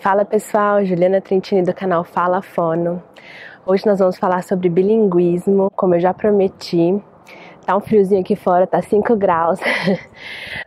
Fala pessoal, Juliana Trentini do canal Fala Fono. Hoje nós vamos falar sobre bilinguismo, como eu já prometi. Tá um friozinho aqui fora, tá 5 graus,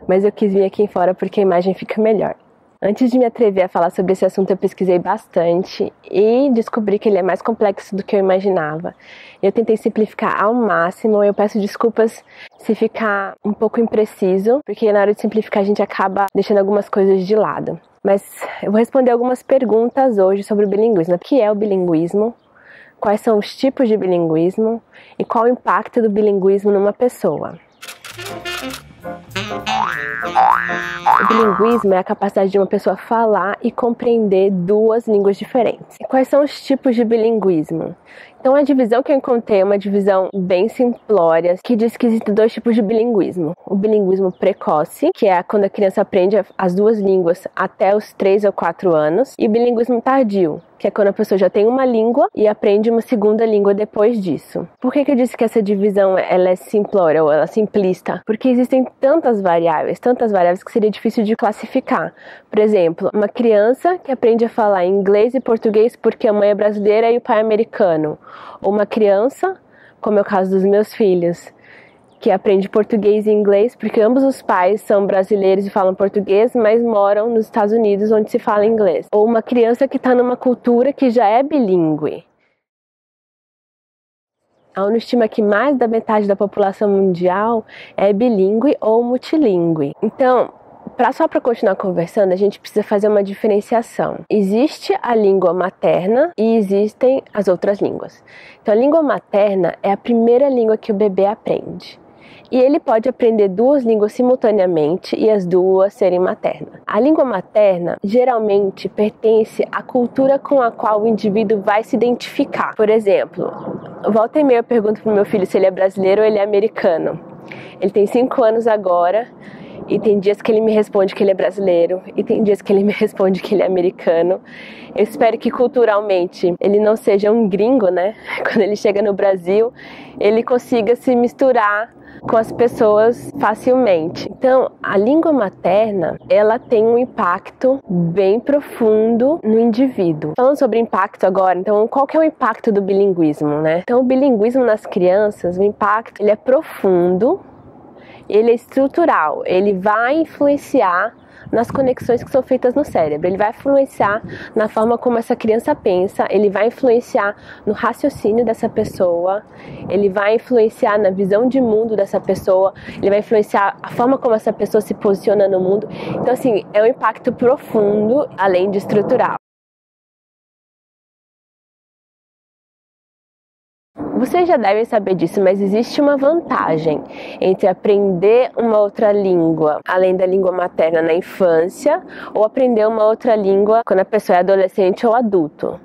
mas eu quis vir aqui fora porque a imagem fica melhor. Antes de me atrever a falar sobre esse assunto, eu pesquisei bastante e descobri que ele é mais complexo do que eu imaginava. Eu tentei simplificar ao máximo, eu peço desculpas se ficar um pouco impreciso, porque na hora de simplificar a gente acaba deixando algumas coisas de lado. Mas eu vou responder algumas perguntas hoje sobre o bilinguismo. O que é o bilinguismo? Quais são os tipos de bilinguismo? E qual o impacto do bilinguismo numa pessoa? O bilinguismo é a capacidade de uma pessoa falar e compreender duas línguas diferentes. E quais são os tipos de bilinguismo? Então a divisão que eu encontrei é uma divisão bem simplória, que diz que existem dois tipos de bilinguismo. O bilinguismo precoce, que é quando a criança aprende as duas línguas até os 3 ou 4 anos. E o bilinguismo tardio, que é quando a pessoa já tem uma língua e aprende uma segunda língua depois disso. Por que eu disse que essa divisão ela é simplória ou ela é simplista? Porque existem tantas variáveis que seria difícil de classificar. Por exemplo, uma criança que aprende a falar inglês e português porque a mãe é brasileira e o pai é americano. Ou uma criança, como é o caso dos meus filhos, que aprende português e inglês porque ambos os pais são brasileiros e falam português, mas moram nos Estados Unidos onde se fala inglês. Ou uma criança que está numa cultura que já é bilíngue. A ONU estima que mais da metade da população mundial é bilíngue ou multilíngue. Então, só para continuar conversando, a gente precisa fazer uma diferenciação. Existe a língua materna e existem as outras línguas. Então, a língua materna é a primeira língua que o bebê aprende. E ele pode aprender duas línguas simultaneamente e as duas serem maternas. A língua materna geralmente pertence à cultura com a qual o indivíduo vai se identificar. Por exemplo, volta e meia eu pergunto pro meu filho se ele é brasileiro ou ele é americano. Ele tem 5 anos agora e tem dias que ele me responde que ele é brasileiro e tem dias que ele me responde que ele é americano. Eu espero que culturalmente ele não seja um gringo, né? Quando ele chega no Brasil, ele consiga se misturar com as pessoas facilmente. Então, a língua materna, ela tem um impacto bem profundo no indivíduo. Falando sobre impacto agora, então, qual que é o impacto do bilinguismo, né? Então, o bilinguismo nas crianças, o impacto, ele é profundo, ele é estrutural, ele vai influenciar nas conexões que são feitas no cérebro, ele vai influenciar na forma como essa criança pensa, ele vai influenciar no raciocínio dessa pessoa, ele vai influenciar na visão de mundo dessa pessoa, ele vai influenciar a forma como essa pessoa se posiciona no mundo. Então, assim, é um impacto profundo, além de estrutural. Vocês já devem saber disso, mas existe uma vantagem entre aprender uma outra língua, além da língua materna na infância, ou aprender uma outra língua quando a pessoa é adolescente ou adulto,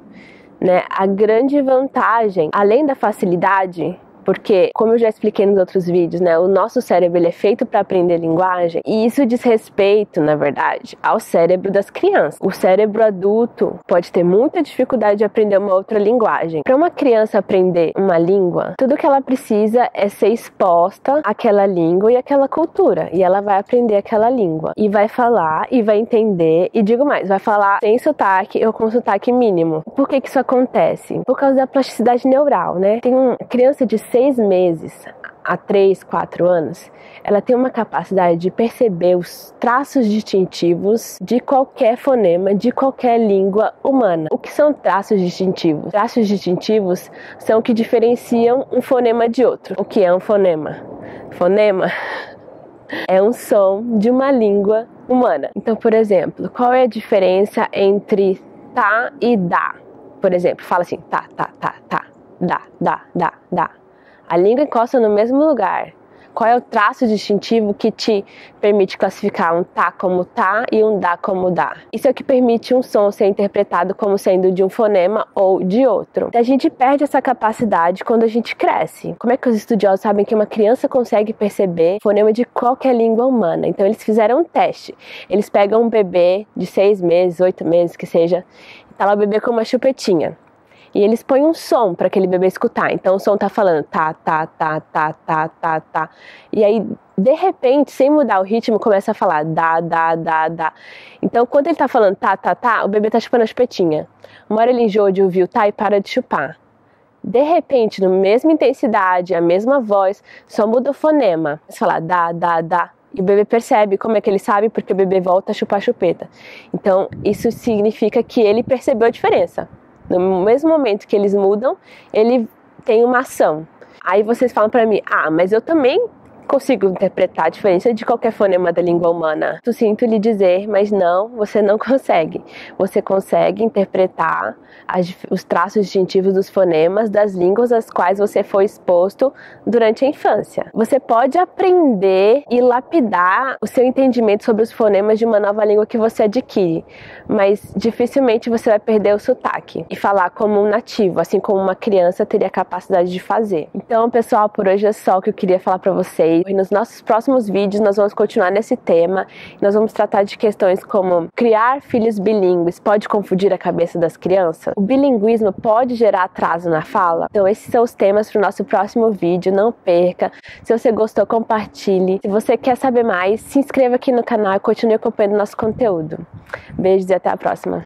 né? A grande vantagem, além da facilidade, porque, como eu já expliquei nos outros vídeos, né, o nosso cérebro ele é feito para aprender linguagem e isso diz respeito, na verdade, ao cérebro das crianças. O cérebro adulto pode ter muita dificuldade de aprender uma outra linguagem. Para uma criança aprender uma língua, tudo que ela precisa é ser exposta àquela língua e àquela cultura. E ela vai aprender aquela língua. E vai falar, e vai entender, e digo mais, vai falar sem sotaque ou com sotaque mínimo. Por que isso acontece? Por causa da plasticidade neural, né? Tem uma criança de 6 meses a 3, 4 anos, ela tem uma capacidade de perceber os traços distintivos de qualquer fonema, de qualquer língua humana. O que são traços distintivos? Traços distintivos são o que diferenciam um fonema de outro. O que é um fonema? Fonema é um som de uma língua humana. Então, por exemplo, qual é a diferença entre tá e dá? Por exemplo, fala assim, tá, dá. A língua encosta no mesmo lugar. Qual é o traço distintivo que te permite classificar um tá como tá e um dá como dá? Isso é o que permite um som ser interpretado como sendo de um fonema ou de outro. A gente perde essa capacidade quando a gente cresce. Como é que os estudiosos sabem que uma criança consegue perceber fonema de qualquer língua humana? Então eles fizeram um teste. Eles pegam um bebê de 6 meses, 8 meses, que seja, e tá lá o bebê com uma chupetinha. e eles põem um som para aquele bebê escutar. Então o som tá falando tá, tá, tá, tá, tá, tá, tá. E aí, de repente, sem mudar o ritmo, começa a falar dá, dá, dá, dá. Então quando ele tá falando tá, tá, tá, o bebê tá chupando a chupetinha. Uma hora ele enjoa de ouvir o tá e para de chupar. De repente, na mesma intensidade, a mesma voz, só muda o fonema. Você fala dá, dá, dá. E o bebê percebe. Como é que ele sabe? Porque o bebê volta a chupar a chupeta. Então, isso significa que ele percebeu a diferença. No mesmo momento que eles mudam, ele tem uma ação. Aí vocês falam pra mim, mas eu também consigo interpretar a diferença de qualquer fonema da língua humana. Eu sinto lhe dizer, mas não, você não consegue. Você consegue interpretar os traços distintivos dos fonemas das línguas às quais você foi exposto durante a infância. Você pode aprender e lapidar o seu entendimento sobre os fonemas de uma nova língua que você adquire, mas dificilmente você vai perder o sotaque e falar como um nativo, assim como uma criança teria a capacidade de fazer. Então, pessoal, por hoje é só o que eu queria falar para vocês. E nos nossos próximos vídeos nós vamos continuar nesse tema. Nós vamos tratar de questões como criar filhos bilíngues pode confundir a cabeça das crianças? O bilinguismo pode gerar atraso na fala? Então esses são os temas para o nosso próximo vídeo, não perca. Se você gostou, compartilhe. Se você quer saber mais, se inscreva aqui no canal e continue acompanhando nosso conteúdo. Beijos e até a próxima.